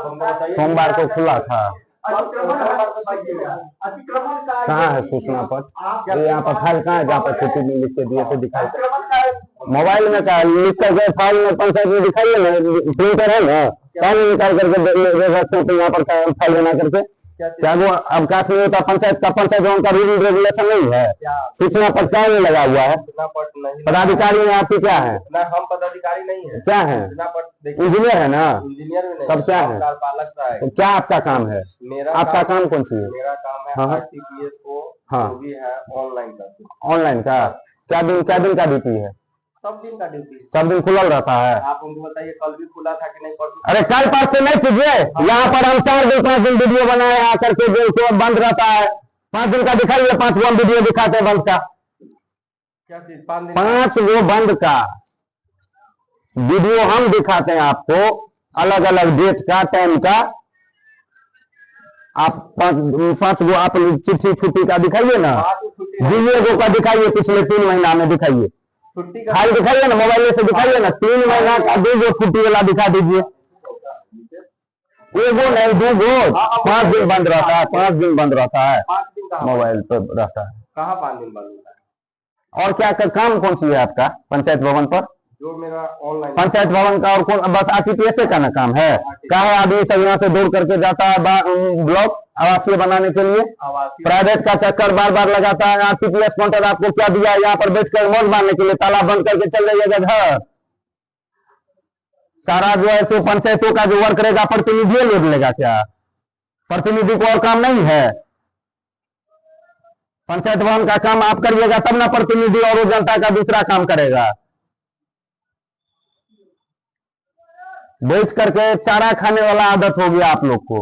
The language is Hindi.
सोमवार को खुला था। कहाँ है सूचना पत्र? यहाँ पर फाइल कहाँ है जहाँ पर छुट्टी में लिख के दिए थे? दिखाई मोबाइल में क्या लिख कर गए? फाइल में पंचायत में दिखाइए ना, प्रिंटर है ना, क्या नहीं निकाल करके यहाँ पर फाइल बना करके? क्या वो अवकाश नहीं होता पंचायत का? पंचायत भवन का रूल रेगुलेशन नहीं है? सूचना पत्र क्या नहीं लगा हुआ है? पदाधिकारी है आपके? क्या है? हम पदाधिकारी नहीं है। क्या है? इंजीनियर है ना? इंजीनियर भी नहीं। तब क्या है? तो क्या आपका काम है? आपका काम कौन सी है? मेरा काम है आरटीपीएस को जो भी है ऑनलाइन का। ऑनलाइन का क्या दिन का ड्यूटी है? सब दिन का ड्यूटी। सब दिन खुला रहता है? आप उनको बताइए कल भी खुला था कि नहीं? अरे कल पास से नहीं कीजिए। यहाँ पर हम 4 दिन 5 दिन वीडियो बनाए आकर के जो बंद रहता है। 5 दिन का दिखाइए, 5 गो हम वीडियो दिखाते हैं बंद का। क्या चीज? 5 गो बंद का वीडियो हम दिखाते हैं आपको, अलग अलग डेट का, टाइम का। आप 5 गो आप चिट्ठी छुट्टी का दिखाइए ना, जीए गो का दिखाइए, पिछले 3 महीना में दिखाइए, फाइल दिखाइए ना, मोबाइल से दिखाइए ना। 3 महीना का 2 गो छुट्टी वाला दिखा दीजिए। 1 गो नहीं 2 गो। 5 दिन बंद रहता है, 5 दिन बंद रहता है, मोबाइल पर रहता है। कहाँ 5 दिन बंद रहता है? और क्या काम कौन सी है आपका पंचायत भवन पर? जो मेरा ऑनलाइन पंचायत भवन का और कौन? बस आरटीपीएस का ना काम है? क्या है? आदमी सब यहाँ से दौड़ करके जाता है ब्लॉक आवासीय बनाने के लिए, प्राइवेट का चक्कर बार बार लगाता है। आरटीपीएस काउंटर आपको क्या दिया? यहाँ पर बैठकर मौज मारने के लिए, ताला बंद करके चल जाइएगा घर। सारा जो है तो पंचायतों का जो वर्क रहेगा प्रतिनिधि ले लेगा क्या? प्रतिनिधि को और काम नहीं है? पंचायत भवन का काम आप करिएगा तब ना प्रतिनिधि और वो जनता का दूसरा काम करेगा। बैठ करके चारा खाने वाला आदत हो गया आप लोग को।